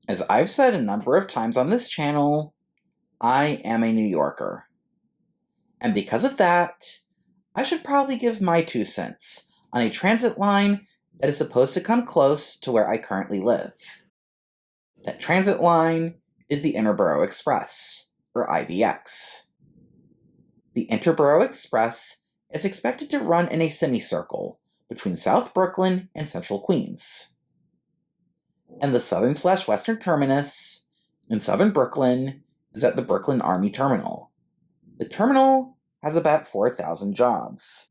As I've said a number of times on this channel, I am a New Yorker. And because of that, I should probably give my 2 cents on a transit line that is supposed to come close to where I currently live. That transit line is the Interboro Express, or IBX. The Interboro Express is expected to run in a semicircle between South Brooklyn and Central Queens. And the southern/western terminus in southern Brooklyn is at the Brooklyn Army Terminal. The terminal has about 4,000 jobs.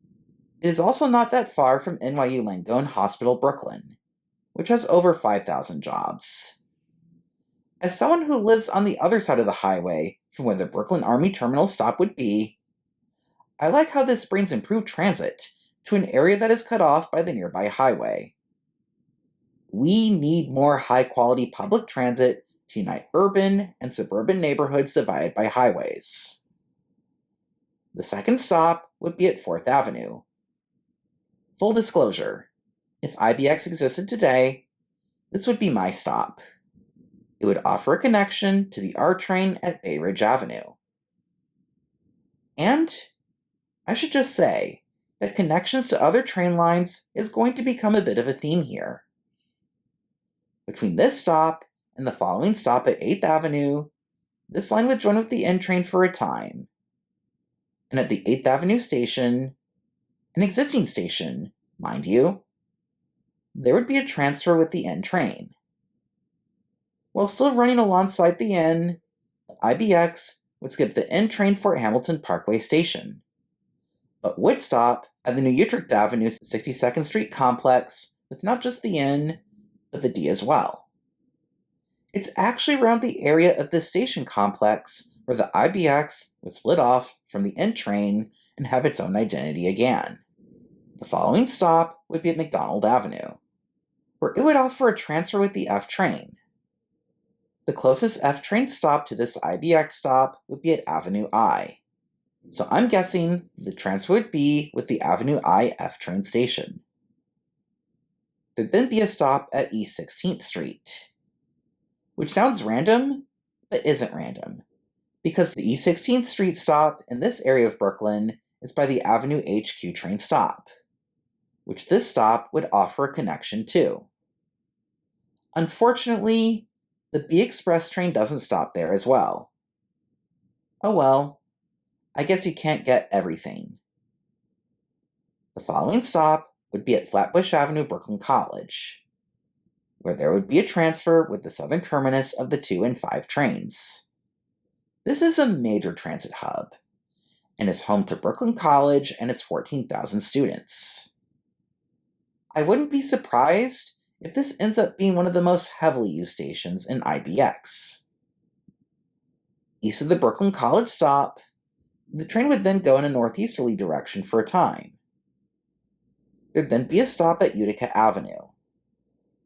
It is also not that far from NYU Langone Hospital, Brooklyn, which has over 5,000 jobs. As someone who lives on the other side of the highway from where the Brooklyn Army Terminal stop would be, I like how this brings improved transit to an area that is cut off by the nearby highway. We need more high-quality public transit to unite urban and suburban neighborhoods divided by highways. The second stop would be at 4th Avenue. Full disclosure, if IBX existed today, this would be my stop. It would offer a connection to the R train at Bay Ridge Avenue. And I should just say that connections to other train lines is going to become a bit of a theme here. Between this stop and the following stop at 8th Avenue, this line would join with the N train for a time. And at the 8th Avenue station, an existing station, mind you, there would be a transfer with the N train. While still running alongside the N, the IBX would skip the N train for Hamilton Parkway Station, but would stop at the New Utrecht Avenue 62nd Street complex with not just the N, but the D as well. It's actually around the area of this station complex where the IBX would split off from the N train and have its own identity again. The following stop would be at McDonald Avenue, where it would offer a transfer with the F train. The closest F train stop to this IBX stop would be at Avenue I, so I'm guessing the transfer would be with the Avenue I F train station. There'd then be a stop at East 16th Street, which sounds random, but isn't random, because the East 16th Street stop in this area of Brooklyn is by the Avenue HQ train stop, which this stop would offer a connection to. Unfortunately, the B Express train doesn't stop there as well. Oh well, I guess you can't get everything. The following stop would be at Flatbush Avenue, Brooklyn College, where there would be a transfer with the southern terminus of the 2 and 5 trains. This is a major transit hub, and is home to Brooklyn College and its 14,000 students. I wouldn't be surprised if this ends up being one of the most heavily used stations in IBX. East of the Brooklyn College stop, the train would then go in a northeasterly direction for a time. There'd then be a stop at Utica Avenue,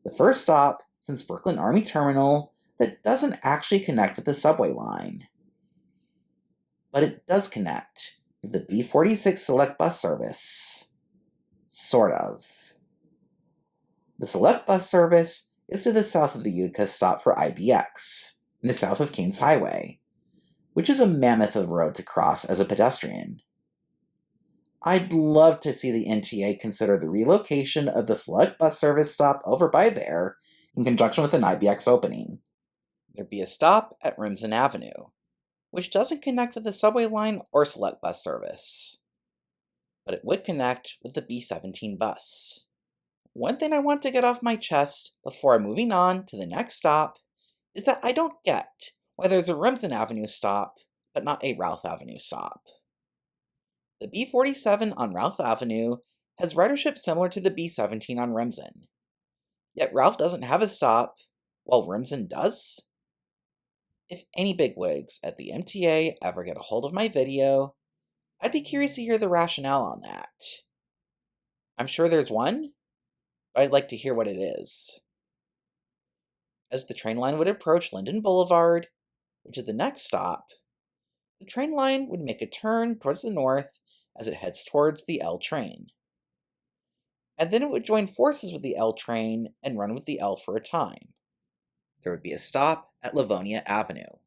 the first stop since Brooklyn Army Terminal that doesn't actually connect with the subway line. But it does connect with the B46 Select Bus service. Sort of. The Select Bus service is to the south of the Utica stop for IBX, in the south of Kings Highway, which is a mammoth of a road to cross as a pedestrian. I'd love to see the NTA consider the relocation of the Select Bus service stop over by there in conjunction with an IBX opening. There'd be a stop at Remsen Avenue, which doesn't connect with the subway line or Select Bus service, but it would connect with the B17 bus. One thing I want to get off my chest before moving on to the next stop is that I don't get why there's a Remsen Avenue stop, but not a Ralph Avenue stop. The B47 on Ralph Avenue has ridership similar to the B17 on Remsen, yet Ralph doesn't have a stop, while Remsen does? If any bigwigs at the MTA ever get a hold of my video, I'd be curious to hear the rationale on that. I'm sure there's one, but I'd like to hear what it is. As the train line would approach Linden Boulevard, which is the next stop, the train line would make a turn towards the north as it heads towards the L train. And then it would join forces with the L train and run with the L for a time. there would be a stop at Livonia Avenue.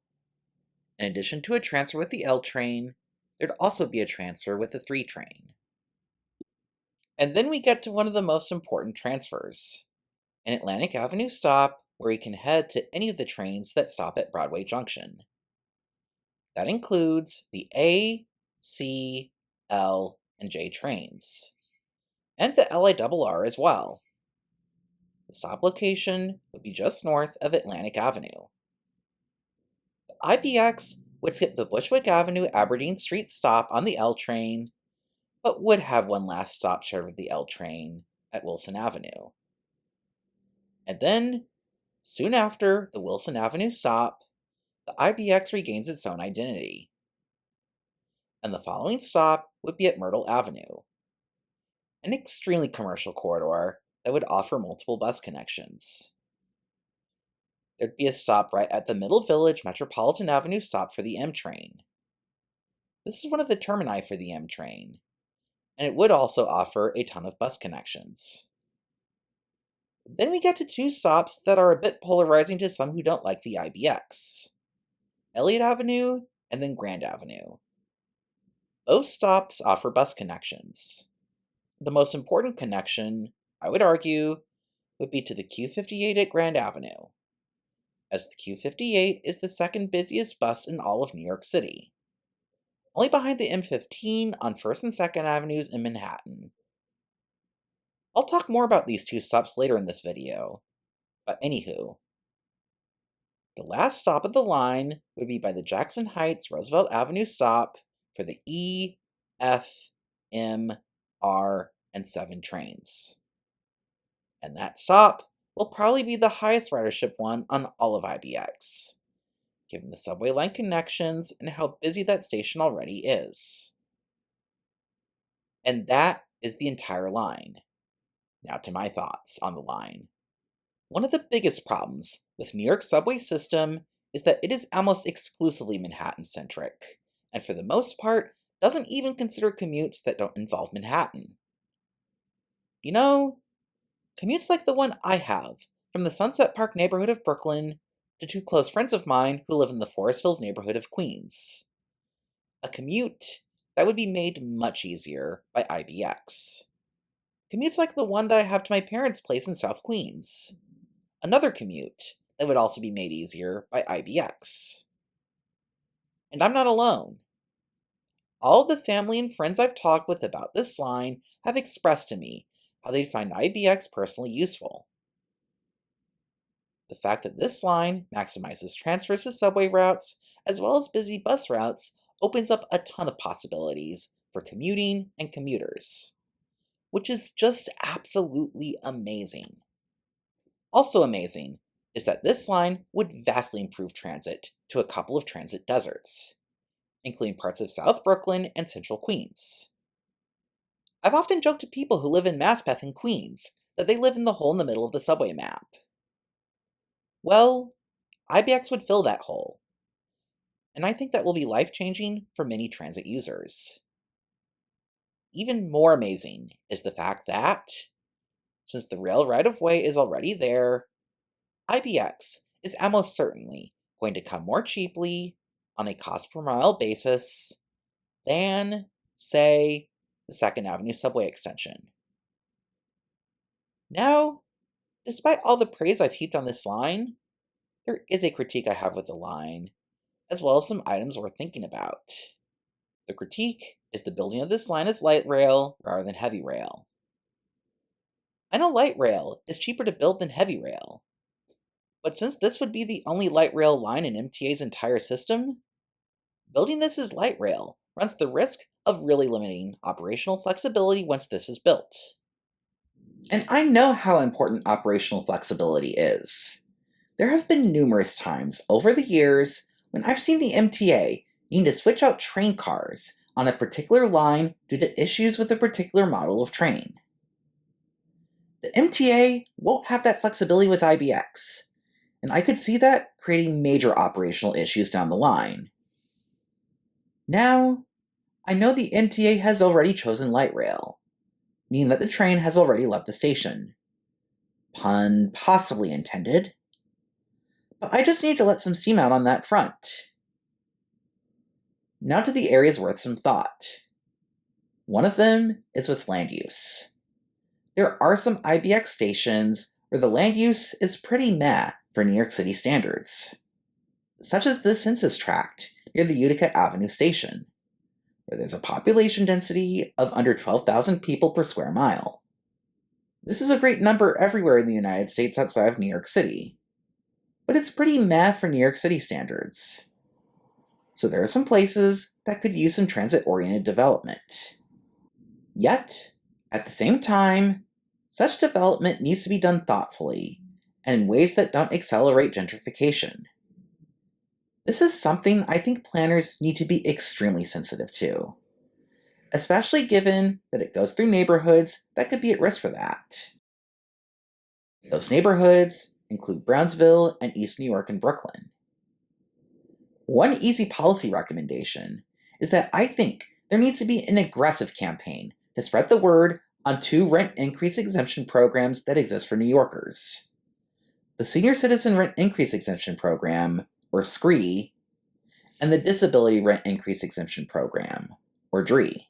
In addition to a transfer with the L train, there'd also be a transfer with the 3 train. And then we get to one of the most important transfers, an Atlantic Avenue stop where you can head to any of the trains that stop at Broadway Junction. That includes the A, C, L, and J trains, and the LIRR as well. The stop location would be just north of Atlantic Avenue. The IBX would skip the Bushwick Avenue Aberdeen Street stop on the L train, but would have one last stop shared with the L train at Wilson Avenue. And then, soon after the Wilson Avenue stop, the IBX regains its own identity. And the following stop would be at Myrtle Avenue, an extremely commercial corridor that would offer multiple bus connections. There'd be a stop right at the Middle Village Metropolitan Avenue stop for the M train. This is one of the termini for the M train, and it would also offer a ton of bus connections. Then we get to 2 stops that are a bit polarizing to some who don't like the IBX. Elliott Avenue and then Grand Avenue. Both stops offer bus connections. The most important connection, I would argue, would be to the Q58 at Grand Avenue, as the Q58 is the second busiest bus in all of New York City, only behind the M15 on 1st and 2nd Avenues in Manhattan. I'll talk more about these 2 stops later in this video, but anywho. The last stop of the line would be by the Jackson Heights Roosevelt Avenue stop for the E, F, M, R, and 7 trains. And that stop will probably be the highest ridership one on all of IBX, given the subway line connections and how busy that station already is. And that is the entire line. Now to my thoughts on the line. One of the biggest problems with New York's subway system is that it is almost exclusively Manhattan-centric, and for the most part, doesn't even consider commutes that don't involve Manhattan. You know, commutes like the one I have, from the Sunset Park neighborhood of Brooklyn to 2 close friends of mine who live in the Forest Hills neighborhood of Queens. A commute that would be made much easier by IBX. Commutes like the one that I have to my parents' place in South Queens. Another commute that would also be made easier by IBX. And I'm not alone. All the family and friends I've talked with about this line have expressed to me how they'd find IBX personally useful. The fact that this line maximizes transfers to subway routes as well as busy bus routes opens up a ton of possibilities for commuting and commuters, which is just absolutely amazing. Also amazing is that this line would vastly improve transit to a couple of transit deserts, including parts of South Brooklyn and Central Queens. I've often joked to people who live in Maspeth and Queens that they live in the hole in the middle of the subway map. Well, IBX would fill that hole, and I think that will be life-changing for many transit users. Even more amazing is the fact that, since the rail right-of-way is already there, IBX is almost certainly going to come more cheaply on a cost per mile basis than, say, the 2nd Avenue subway extension. Now, despite all the praise I've heaped on this line, there is a critique I have with the line, as well as some items worth thinking about. The critique is the building of this line as light rail rather than heavy rail. I know light rail is cheaper to build than heavy rail, but since this would be the only light rail line in MTA's entire system, building this as light rail runs the risk of really limiting operational flexibility once this is built. And I know how important operational flexibility is. There have been numerous times over the years when I've seen the MTA need to switch out train cars on a particular line due to issues with a particular model of train. The MTA won't have that flexibility with IBX, and I could see that creating major operational issues down the line. Now, I know the MTA has already chosen light rail, meaning that the train has already left the station. Pun possibly intended. But I just need to let some steam out on that front. Now to the areas worth some thought. One of them is with land use. There are some IBX stations where the land use is pretty meh for New York City standards, such as the census tract near the Utica Avenue station, where there's a population density of under 12,000 people per square mile. This is a great number everywhere in the United States outside of New York City, but it's pretty meh for New York City standards. So there are some places that could use some transit-oriented development. Yet, at the same time, such development needs to be done thoughtfully and in ways that don't accelerate gentrification. This is something I think planners need to be extremely sensitive to, especially given that it goes through neighborhoods that could be at risk for that. Those neighborhoods include Brownsville and East New York and Brooklyn. One easy policy recommendation is that I think there needs to be an aggressive campaign to spread the word on two rent increase exemption programs that exist for New Yorkers: the Senior Citizen Rent Increase Exemption Program, or SCREE, and the Disability Rent Increase Exemption Program, or DRE.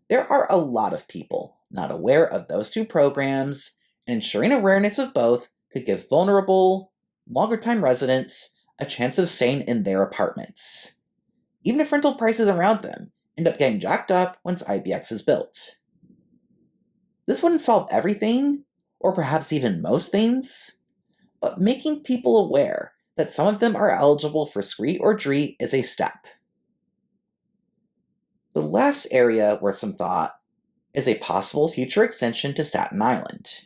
There are a lot of people not aware of those two programs, and ensuring awareness of both could give vulnerable, longer-time residents a chance of staying in their apartments, even if rental prices around them end up getting jacked up once IBX is built. This wouldn't solve everything, or perhaps even most things, but making people aware that some of them are eligible for SCREE or DRE is a step. The last area worth some thought is a possible future extension to Staten Island.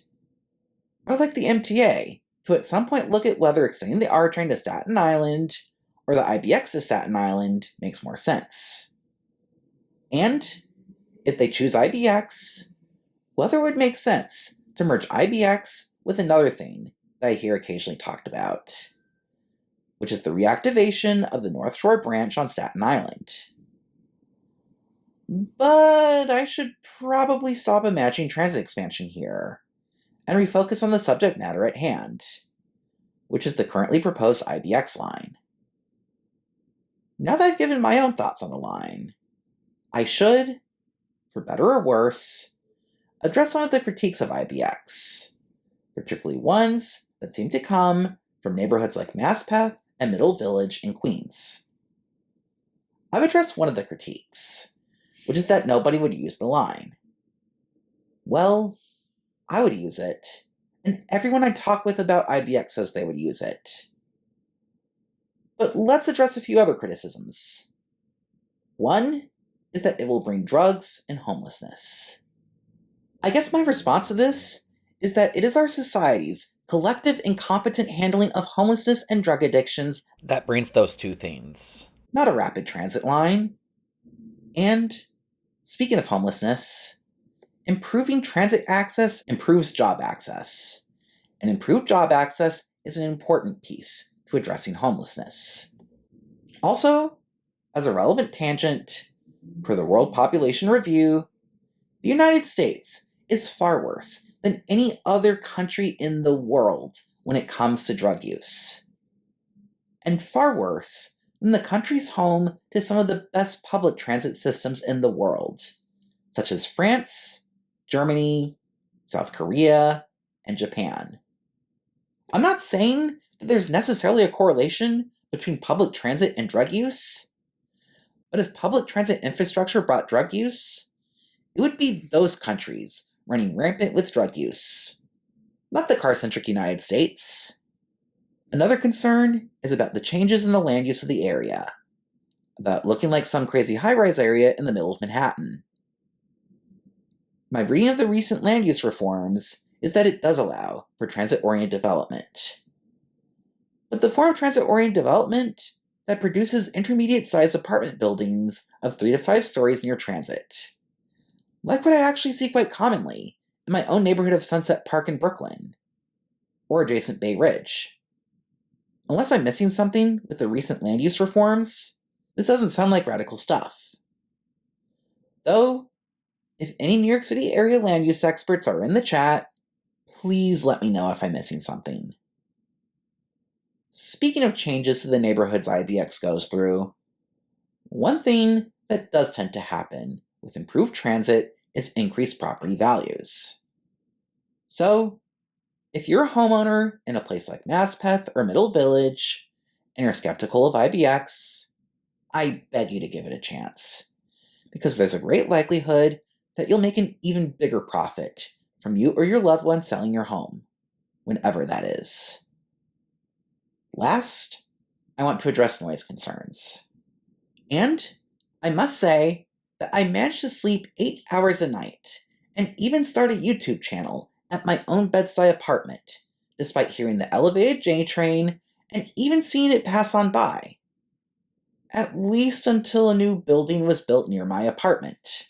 I would like the MTA to at some point look at whether extending the R train to Staten Island or the IBX to Staten Island makes more sense. And if they choose IBX, whether it would make sense to merge IBX with another thing that I hear occasionally talked about, which is the reactivation of the North Shore branch on Staten Island. But I should probably stop imagining transit expansion here and refocus on the subject matter at hand, which is the currently proposed IBX line. Now that I've given my own thoughts on the line, I should, for better or worse, address some of the critiques of IBX, particularly ones that seem to come from neighborhoods like Maspeth and Middle Village in Queens. I've addressed one of the critiques, which is that nobody would use the line. Well, I would use it, and everyone I talk with about IBX says they would use it. But let's address a few other criticisms. One is that it will bring drugs and homelessness. I guess my response to this is that it is our society's collective incompetent handling of homelessness and drug addictions that brings those two things, not a rapid transit line. And, speaking of homelessness, improving transit access improves job access, and improved job access is an important piece to addressing homelessness. Also, as a relevant tangent, per the World Population Review, the United States is far worse than any other country in the world when it comes to drug use, and far worse than the countries home to some of the best public transit systems in the world, such as France, Germany, South Korea, and Japan. I'm not saying that there's necessarily a correlation between public transit and drug use, but if public transit infrastructure brought drug use, it would be those countries running rampant with drug use, not the car-centric United States. Another concern is about the changes in the land use of the area, about looking like some crazy high-rise area in the middle of Manhattan. My reading of the recent land use reforms is that it does allow for transit-oriented development. But the form of transit-oriented development that produces intermediate-sized apartment buildings of 3 to 5 stories near transit, like what I actually see quite commonly in my own neighborhood of Sunset Park in Brooklyn, or adjacent Bay Ridge. Unless I'm missing something with the recent land use reforms, this doesn't sound like radical stuff. Though, if any New York City area land use experts are in the chat, please let me know if I'm missing something. Speaking of changes to the neighborhoods IBX goes through, one thing that does tend to happen with improved transit is increased property values. So, if you're a homeowner in a place like Maspeth or Middle Village, and you're skeptical of IBX, I beg you to give it a chance, because there's a great likelihood that you'll make an even bigger profit from you or your loved one selling your home, whenever that is. Last, I want to address noise concerns. And I must say that I managed to sleep 8 hours a night, and even start a YouTube channel at my own bedside apartment, despite hearing the elevated J train and even seeing it pass on by. At least until a new building was built near my apartment.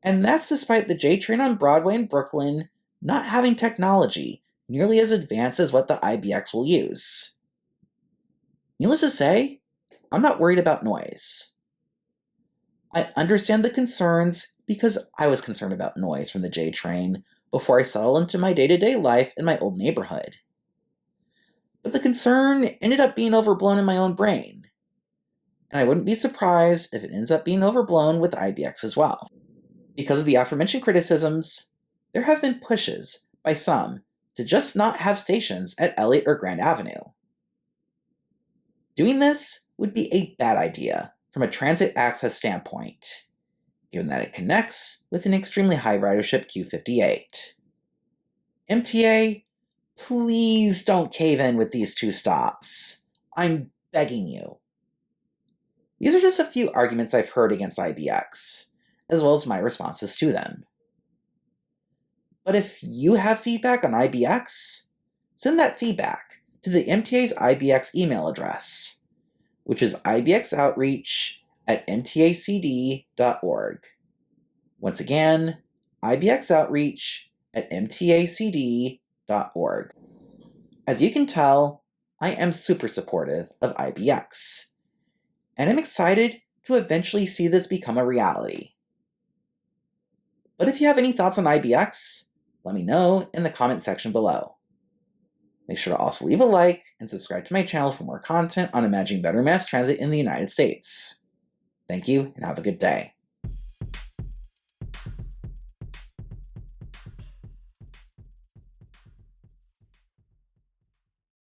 And that's despite the J train on Broadway in Brooklyn not having technology nearly as advanced as what the IBX will use. Needless to say, I'm not worried about noise. I understand the concerns because I was concerned about noise from the J train before I settled into my day-to-day life in my old neighborhood. But the concern ended up being overblown in my own brain. And I wouldn't be surprised if it ends up being overblown with IBX as well. Because of the aforementioned criticisms, there have been pushes by some to just not have stations at Elliott or Grand Avenue. Doing this would be a bad idea from a transit access standpoint, given that it connects with an extremely high ridership Q58. MTA, please don't cave in with these 2 stops. I'm begging you. These are just a few arguments I've heard against IBX, as well as my responses to them. But if you have feedback on IBX, send that feedback to the MTA's IBX email address, which is ibxoutreach@mtacd.org. Once again, ibxoutreach@mtacd.org. As you can tell, I am super supportive of IBX, and I'm excited to eventually see this become a reality. But if you have any thoughts on IBX, let me know in the comment section below. Make sure to also leave a like and subscribe to my channel for more content on imagining better mass transit in the United States. Thank you, and have a good day.